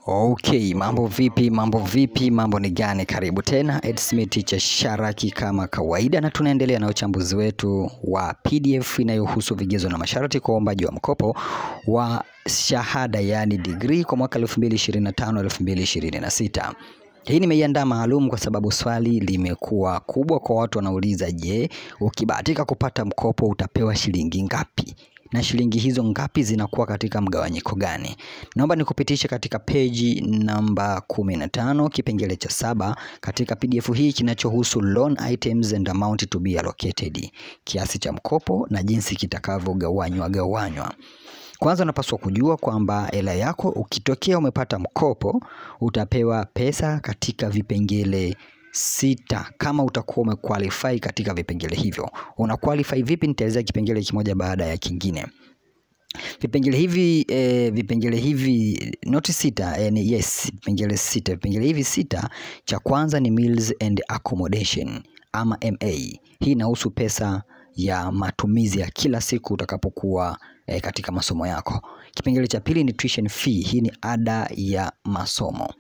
Okay, mambo vipi, mambo ni gani? Karibu tena, it's me teacher Sharaki kama kawaida, na tunaendelea na uchambuzi wetu wa PDF inayohusu vigezo na masharti kwa uombaji wa mkopo wa shahada yani degree kwa mwaka 2025-2026. Hii nimeiandaa maalum kwa sababu swali limekuwa kubwa kwa watu wanauliza, je, ukibahatika kupata mkopo utapewa shilingi ngapi? Na shilingi hizo ngapi zinakuwa katika mgawanyiko gani? Naomba nikupitishe katika peji namba 15 kipengele cha 7 katika PDF hii kinachohusu loan items and amount to be allocated, kiasi cha mkopo na jinsi kitakavyogawanywa. Kwanza unapaswa kujua kwamba hela yako ukitokea umepata mkopo utapewa pesa katika vipengele 6 kama utakuwa umequalify katika vipengele hivyo. Una qualify vipi? Nitaeleza kipengele kimoja baada ya kingine. Vipengele hivi not 6, yes, vipengele 6. Vipengele hivi 6, cha kwanza ni meals and accommodation ama MA. Hii inahusu pesa ya matumizi ya kila siku utakapokuwa katika masomo yako. Kipengele cha pili ni tuition fee, hii ni ada ya masomo.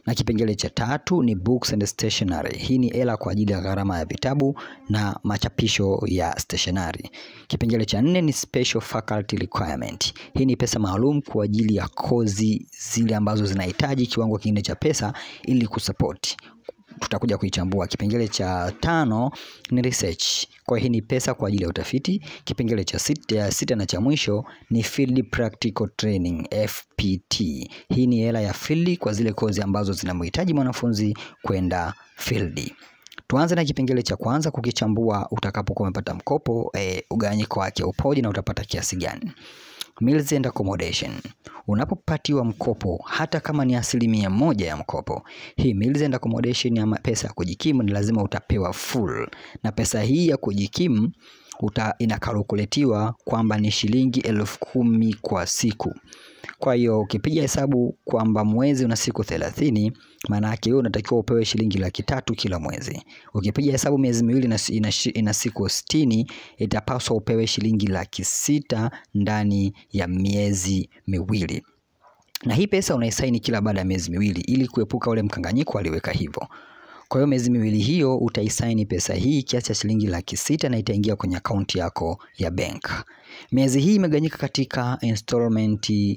Na kipengele cha tatu ni books and stationery, hii ni hela kwa ajili ya gharama ya vitabu na machapisho ya stationery. Kipengele cha 4 ni special faculty requirement, hii ni pesa maalum kwa ajili ya kozi zile ambazo zinahitaji kiwango kingine cha pesa ili kusupport. Tutakuja kuichambua. Kipengele cha 5 ni research, kwa hii ni pesa kwa ajili ya utafiti. Kipengele cha 6 na cha mwisho ni field practical training FPT, hii ni hela ya field kwa zile kozi ambazo zinamhitaji mwanafunzi kwenda field. Tuanze na kipengele cha kwanza kukichambua. Utakapokuwa umepata mkopo, ugawanyiko wake upoje na utapata kiasi gani? Meals and accommodation. Unapopatiwa mkopo hata kama ni 1% ya mkopo, hii meals and accommodation ya pesa ya kujikimu ni lazima utapewa full, na pesa hii ya kujikimu inakalkuletiwa kwamba ni shilingi 10,000 kwa siku. Kwa hiyo ukipiga hesabu kwamba mwezi una siku 30, maana yake wewe unatakiwa upewe shilingi 300,000 kila mwezi. Ukipiga hesabu miezi miwili ina siku 60, itapaswa upewe shilingi 600,000 ndani ya miezi miwili. Na hii pesa unaisaini kila baada ya miezi miwili ili kuepuka ule mkanganyiko aliweka hivyo. Kwa hiyo miezi miwili hiyo utaisaini pesa hii kiasi cha shilingi 600,000 na itaingia kwenye akaunti yako ya bank. Miezi hii imegawanyika katika installment 4,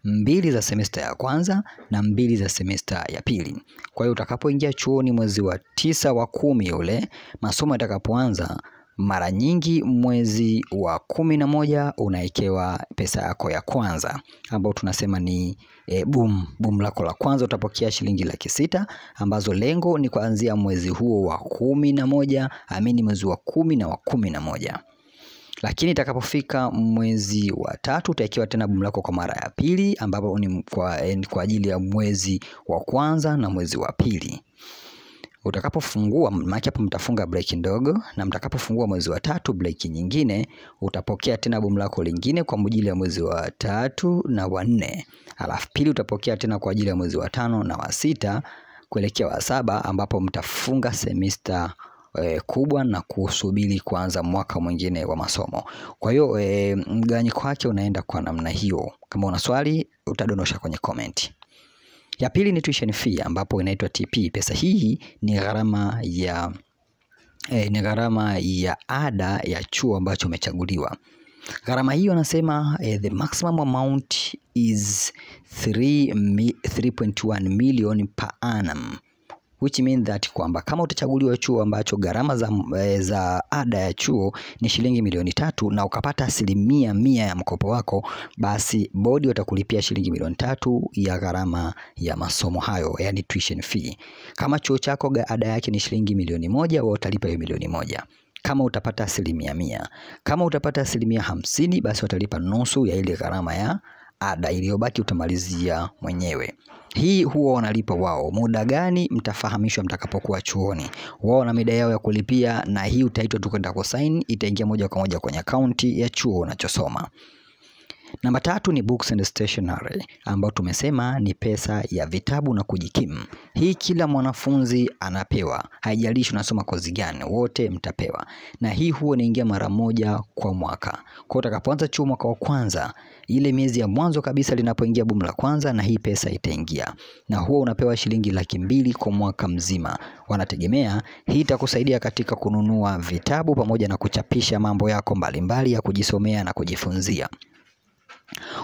2 za semester ya kwanza na 2 za semester ya pili. Kwa hiyo utakapoingia chuoni mwezi wa 9 wa 10 ule masomo yatakapoanza, mara nyingi mwezi wa 11 unaekewa pesa yako ya kwanza ambao tunasema ni boom lako la kwanza. Utapokea shilingi 600,000 ambazo lengo ni kuanzia mwezi huo wa 11, mwezi wa 10 na wa 11. Lakini itakapofika mwezi wa 3 utaekewa tena boom lako kwa mara ya pili, ambapo ni kwa ajili ya mwezi wa kwanza na mwezi wa pili. Utakapofungua, maana hapo mtafunga break ndogo, na mtakapofungua mwezi wa 3 break nyingine, utapokea tena boom lako lingine kwa ajili ya mwezi wa 3 na wa 4. Alafu pili utapokea tena kwa ajili ya mwezi wa 5 na wa 6 kuelekea wa 7, ambapo mtafunga semester kubwa na kusubiri kuanza mwaka mwingine wa masomo. Kwa hiyo mgawanyiko wake unaenda kwa namna hiyo. Kama una swali utadondosha kwenye comment. Ya pili ni tuition fee ambapo inaitwa TP. Pesa hii ni gharama ya ada ya chuo ambacho umechaguliwa. Gharama hiyo anasema the maximum amount is 3.1 million per annum, which mean that kwamba kama utachaguliwa chuo ambacho gharama za ada ya chuo ni shilingi 3 na ukapata 100% ya mkopo wako, basi bodi watakulipia shilingi 3 ya gharama ya masomo hayo, yani tuition fee. Kama chuo chako ada yake ni shilingi 1,000,000, wao utalipa hiyo 1,000,000 kama utapata 100%. Kama utapata 50%, basi watalipa nusu ya ile gharama ya ada, iliyobaki utamalizia mwenyewe. Hii huwa wanalipa wao. Muda gani? Mtafahamishwa mtakapokuwa chuoni. Wao na mida yao ya kulipia, na hii utaitwa tu kwenda kusign, itaingia moja kwa moja kwenye akaunti ya chuo unachosoma. Namba 3 ni books and stationery, ambao tumesema ni pesa ya vitabu na kujikimu. Hii kila mwanafunzi anapewa, haijalishi unasoma kozi gani, wote mtapewa. Na hii huwa inaingia mara moja kwa mwaka. Kwa utakapoanza chuo mwaka wa kwanza, ile miezi ya mwanzo kabisa linapoingia bomu la kwanza, na hii pesa itaingia. Na huwa unapewa shilingi 200,000 kwa mwaka mzima. Wanategemea hii itakusaidia katika kununua vitabu pamoja na kuchapisha mambo yako mbalimbali ya kujisomea na kujifunzia.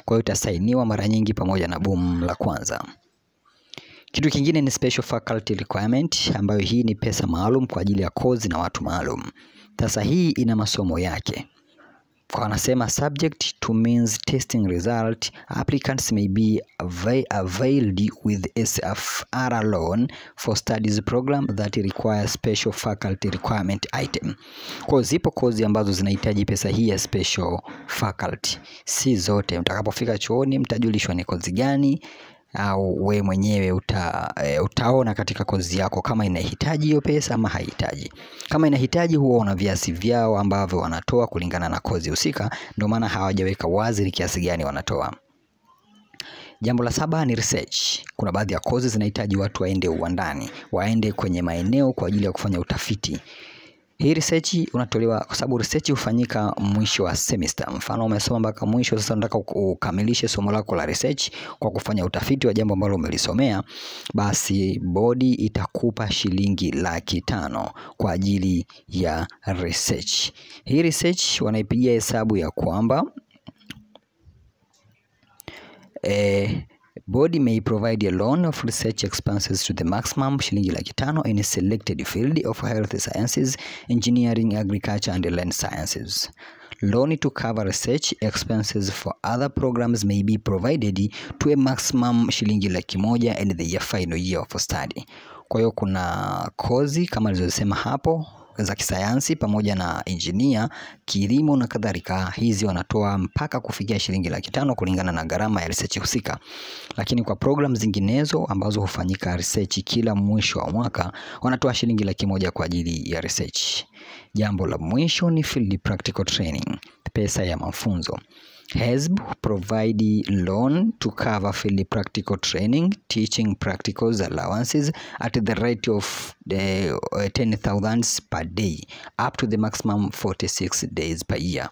Kwa hiyo itasainiwa mara nyingi pamoja na boom la kwanza. Kitu kingine ni special faculty requirement, ambayo hii ni pesa maalum kwa ajili ya kozi na watu maalum. Sasa hii ina masomo yake. Kwa wanasema subject to means testing result, applicants may be availed with SFR loan for studies program that require special faculty requirement item. Kwa zipo kozi ambazo zinahitaji pesa hii ya special faculty. Si zote, mtakapofika chuoni mtajulishwa ni kozi gani, au we mwenyewe utaona katika kozi yako kama inahitaji hiyo pesa ama haihitaji. Kama inahitaji, huwa una viasi vyao ambavyo wanatoa kulingana na kozi husika, ndio maana hawajaweka wazi ni kiasi gani wanatoa. Jambo la 7 ni research. Kuna baadhi ya kozi zinahitaji watu waende uwandani, waende kwenye maeneo kwa ajili ya kufanya utafiti. Hii research unatolewa kwa sababu research hufanyika mwisho wa semester. Mfano umesoma mpaka mwisho, sasa unataka ukamilishe somo lako la research kwa kufanya utafiti wa jambo ambalo umelisomea, basi bodi itakupa shilingi 500,000 kwa ajili ya research. Hii research wanaipigia hesabu ya kwamba body may provide a loan of research expenses to the maximum shilingi 500,000 in a selected field of health sciences, engineering, agriculture and land sciences. Loan to cover research expenses for other programs may be provided to a maximum shilingi 100,000 in the final year of study. Kwa hiyo kuna kozi kama nilizosema hapo za kisayansi pamoja na engineer, kilimo na kadhalika, hizi wanatoa mpaka kufikia shilingi 500,000 kulingana na gharama ya research husika. Lakini kwa program zinginezo ambazo hufanyika research kila mwisho wa mwaka, wanatoa shilingi 100,000 kwa ajili ya research. Jambo la mwisho ni field practical training, pesa ya mafunzo. HESB provide loan to cover field practical training, teaching practicals allowances at the rate of 10,000 per day up to the maximum 46 days per year.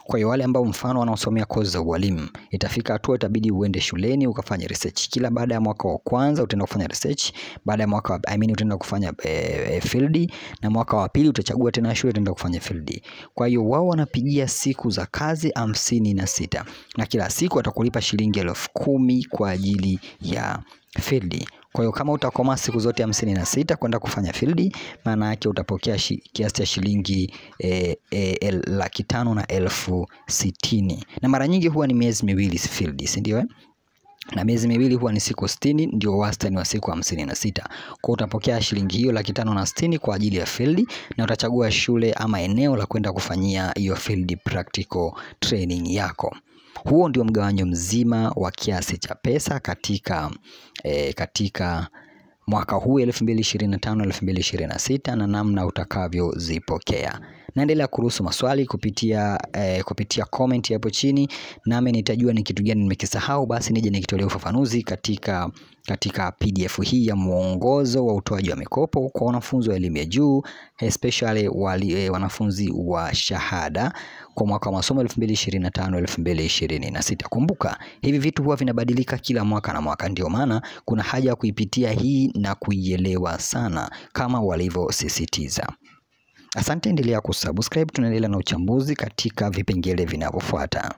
Kwa hiyo wale ambao mfano wanaosomea kozi za ualimu, itafika hatua itabidi uende shuleni ukafanya research. Kila baada ya mwaka wa kwanza utaenda kufanya research, baada ya mwaka utaenda kufanya field, na mwaka wa pili utachagua tena shule utaenda kufanya field. Kwa hiyo wao wanapigia siku za kazi 56, na kila siku atakulipa shilingi 10,000 kwa ajili ya field. Kwa hiyo kama utakoma siku zote 56 kwenda kufanya field, maana yake utapokea kiasi cha shilingi 500,000 na 60,000. Na mara nyingi huwa ni miezi miwili field, si ndio? Na miezi miwili huwa ni siku 60, ndio wastani wa siku 56. Kwa utapokea shilingi hiyo 500,000 na 60 kwa ajili ya field, na utachagua shule ama eneo la kwenda kufanyia hiyo field practical training yako. Huo ndio mgawanyo mzima wa kiasi cha pesa katika mwaka huu 2025-2026 na namna utakavyozipokea. Naendelea kuruhusu maswali kupitia comment hapo chini, nami nitajua ni kitu gani nimekisahau, basi nije nikitolee ufafanuzi katika PDF hii ya mwongozo wa utoaji wa mikopo kwa wanafunzi wa elimu ya juu, especially wanafunzi wa shahada kwa mwaka wa masomo 2025-2026. Kumbuka, hivi vitu huwa vinabadilika kila mwaka na mwaka, ndio maana kuna haja ya kuipitia hii na kuielewa sana kama walivyosisitiza. Asante, endelea kusubscribe, tunaendelea na uchambuzi katika vipengele vinavyofuata.